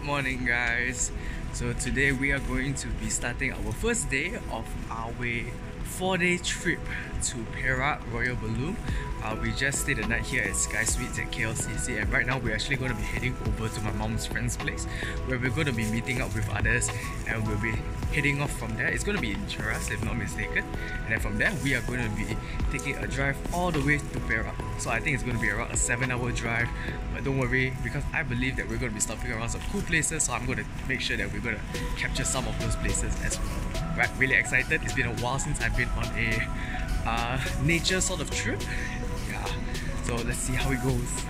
morning, guys. So today we are going to be starting our first day of our 4-day trip to Perak Royal Belum. We just stayed the night here at Sky Suites at KLCC, and right now we're actually going to be heading over to my mom's friend's place where we're going to be meeting up with others, and we'll be heading off from there. It's going to be in Cheras if not mistaken, and then from there we are going to be taking a drive all the way to Perak. So I think it's going to be around a 7-hour drive, but don't worry because I believe that we're going to be stopping around some cool places, so I'm going to make sure that we're going to capture some of those places as well. Right, really excited. It's been a while since I've been on a nature sort of trip. Yeah, so let's see how it goes.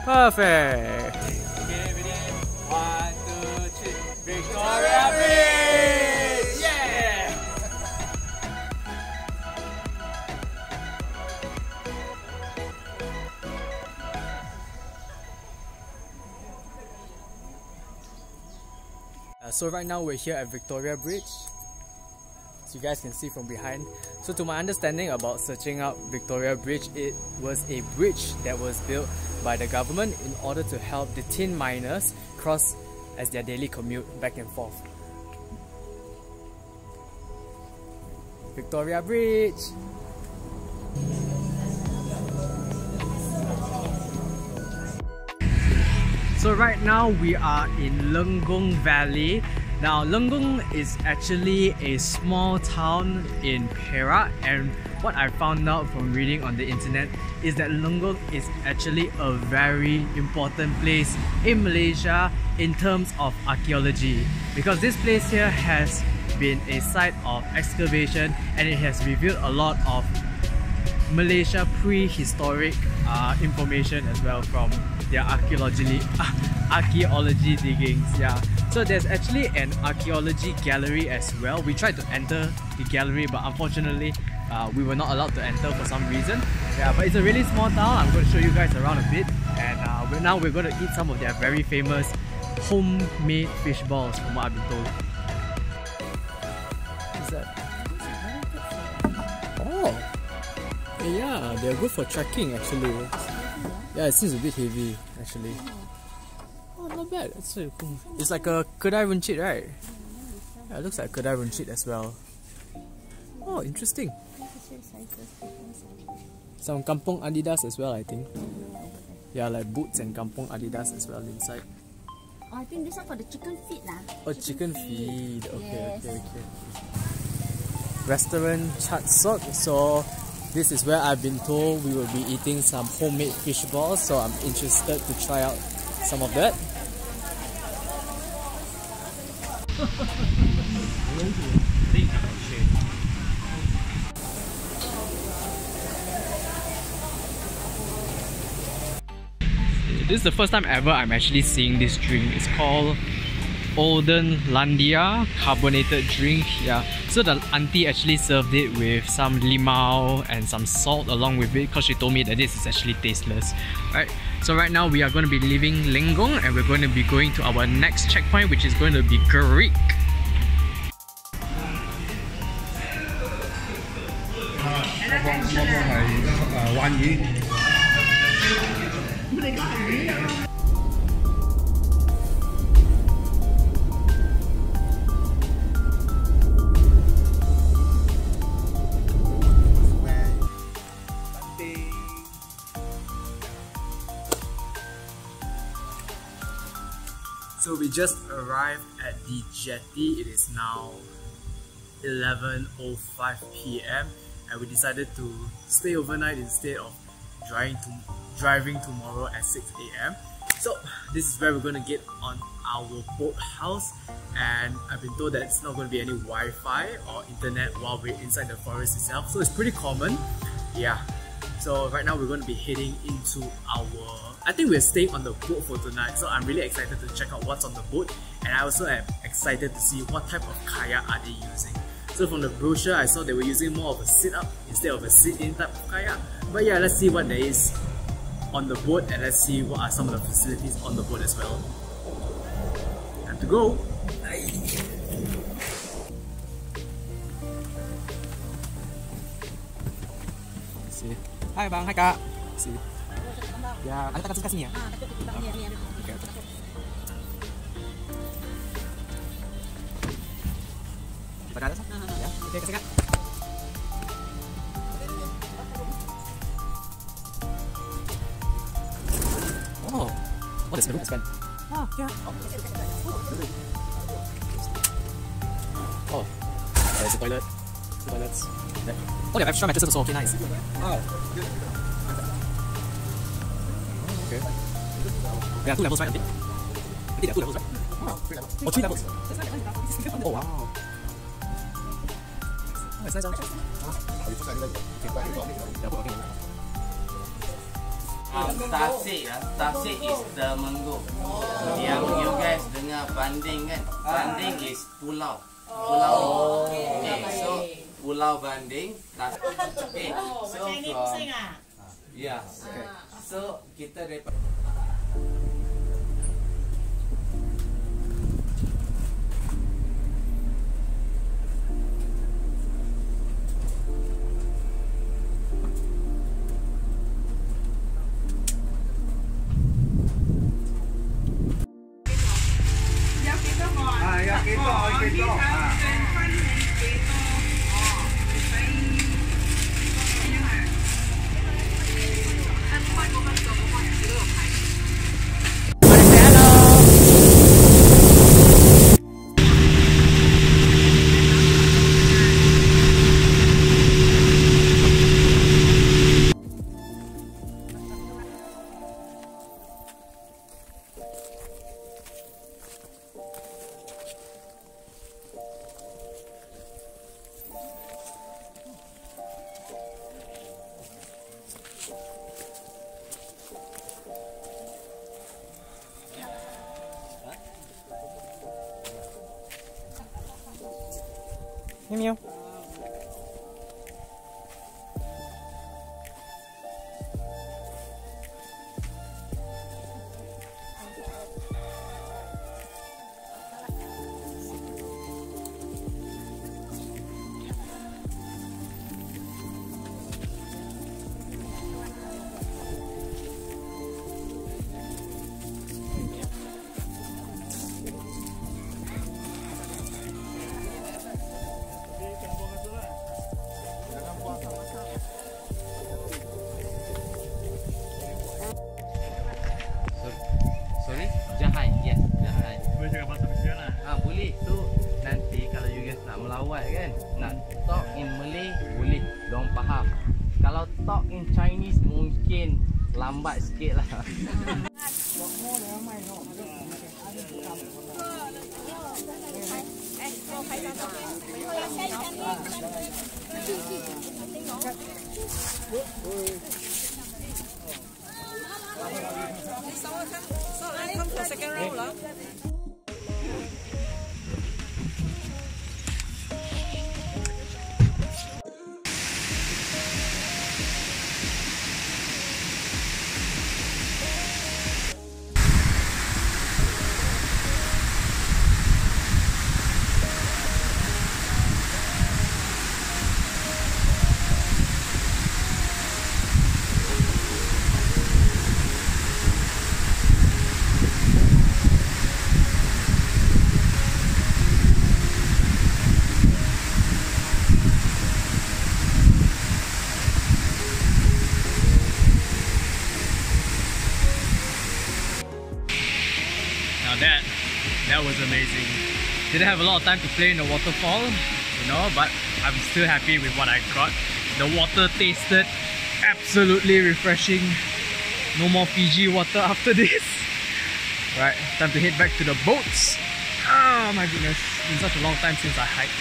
Perfect! Okay, ready? 1, 2, 3. Victoria Bridge! Yeah! So right now we're here at Victoria Bridge, as you guys can see from behind. So to my understanding about searching out Victoria Bridge, it was a bridge that was built by the government in order to help the tin miners cross as their daily commute back and forth. Victoria Bridge! So right now we are in Lenggong Valley. Now Lenggong is actually a small town in Perak, and what I found out from reading on the internet is that Lenggong is actually a very important place in Malaysia in terms of archaeology, because this place here has been a site of excavation and it has revealed a lot of Malaysia prehistoric information as well from their archaeology diggings. Yeah, so there's actually an archaeology gallery as well. We tried to enter the gallery, but unfortunately we were not allowed to enter for some reason. Yeah, but it's a really small town. I'm going to show you guys around a bit, and now we're going to eat some of their very famous homemade fish balls, from what I've been told. What's that? Oh! Yeah, they're good for trekking actually. Yeah, it seems a bit heavy actually. Oh, not bad. That's so cool. It's like a kedai runcit, right? Yeah, it looks like kedai runcit as well. Oh, interesting. Some kampung Adidas as well, I think. Yeah, like boots and kampung Adidas as well inside. Oh, I think this one for the chicken feed lah. Oh, chicken feed. Okay, yes. Okay. Restaurant Chat Sok. So this is where I've been told we will be eating some homemade fish balls, so I'm interested to try out some of that. This is the first time ever I'm actually seeing this drink. It's called Olden Landia carbonated drink. Yeah, so the auntie actually served it with some limau and some salt along with it, because she told me that this is actually tasteless. Right, so right now we are going to be leaving Lenggong and we're going to be going to our next checkpoint, which is going to be Gerik. So we just arrived at the jetty. It is now 11:05 PM and we decided to stay overnight instead of driving tomorrow at 6 AM. So this is where we're going to get on our boat house, and I've been told that it's not going to be any Wi-Fi or internet while we're inside the forest itself, so it's pretty common. Yeah, so right now we're going to be heading into I think we're staying on the boat for tonight, so I'm really excited to check out what's on the boat, and I also am excited to see what type of kayak are they using. So from the brochure, I saw they were using more of a sit-up instead of a sit-in type of kayak. But yeah, let's see what there is on the boat, and let's see what are some of the facilities on the boat as well. I'm to go. See. Hai bang, hai kak. See. Ya, ada takkan kasih ni ya? Okay. Pada ada sah? Ya, okay, kasih kak. Oh, what is the room expand? Oh, yeah. Oh, there's a toilet. Two toilets. Oh, they have extra mattresses also. Okay, nice. Wow. Okay. There are 2 levels, right? I think there are 2 levels, right? Oh, 3 levels. Oh, 3 levels. Oh, wow. Oh, it's nice. Okay. Tasik is Temenggung. Yang you guys dengar Banding kan? Banding is pulau. Pulau. Okay, so Pulau Banding. Okay, so from yeah. Okay. So kita daripada Meow. sorry, Jahai, yes, Jahai. Boleh cakap bahasa Malaysia lah. Boleh tu nanti kalau you guys nak melawat kan, nak talk in Malay boleh, dorang faham. Kalau talk in Chinese mungkin lambat sikit lah. Come for second round lah. That was amazing. Didn't have a lot of time to play in the waterfall, you know, but I'm still happy with what I got. The water tasted absolutely refreshing. No more Fiji water after this. Right, time to head back to the boats. Oh my goodness, it's been such a long time since I hiked.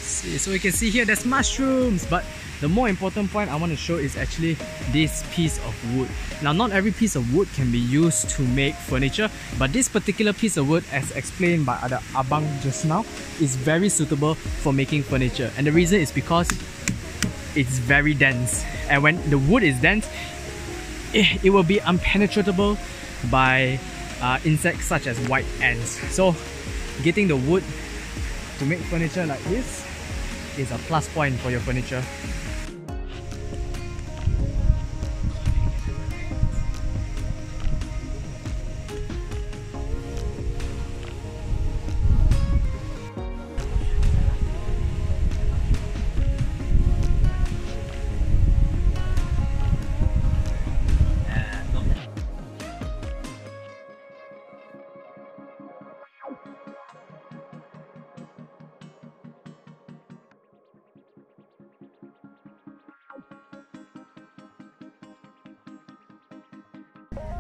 See, so you can see here there's mushrooms, but the more important point I want to show is actually this piece of wood. Now, not every piece of wood can be used to make furniture, but this particular piece of wood, as explained by other abang just now, is very suitable for making furniture. And the reason is because it's very dense. And when the wood is dense, it will be impenetrable by insects such as white ants. So getting the wood to make furniture like this is a plus point for your furniture.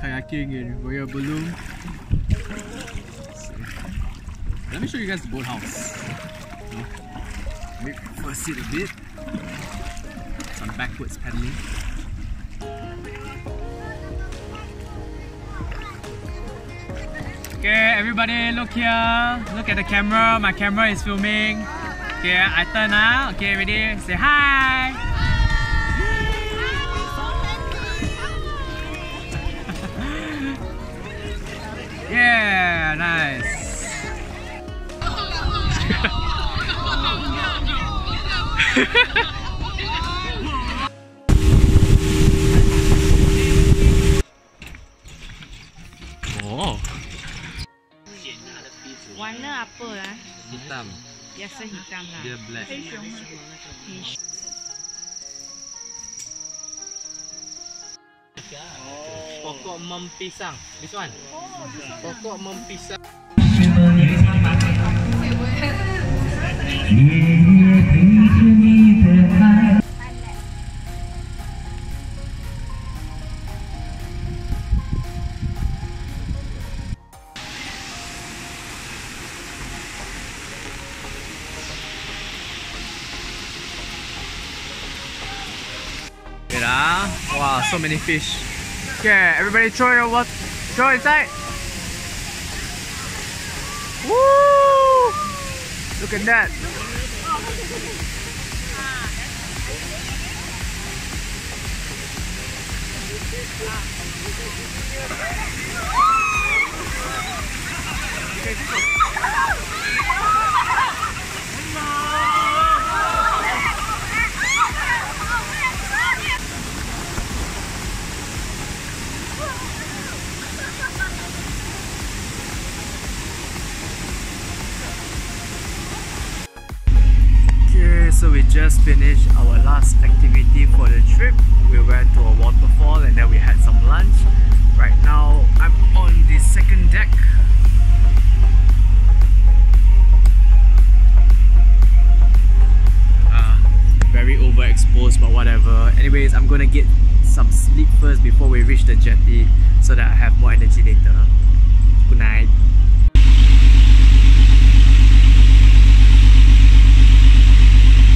Kayaking in Royal Belum. So, let me show you guys the boathouse. Maybe first sit a bit. Some backwards paddling. Okay, everybody look here. Look at the camera. My camera is filming. Okay, I turn now. Okay, ready? Say hi. Yeah, nice. Oh. Warna apa lah? Hitam. Biasa hitam lah. Dia black. Pokok mempisang. This one. Pokok mempisang. Wow, so many fish. Okay, everybody throw your what? Throw inside. Woo! Look at that. So we just finished our last activity for the trip. We went to a waterfall and then we had some lunch. Right now I'm on the second deck. Very overexposed, but whatever. Anyways, I'm gonna get some sleep first before we reach the jetty so that I have more energy later. Good night.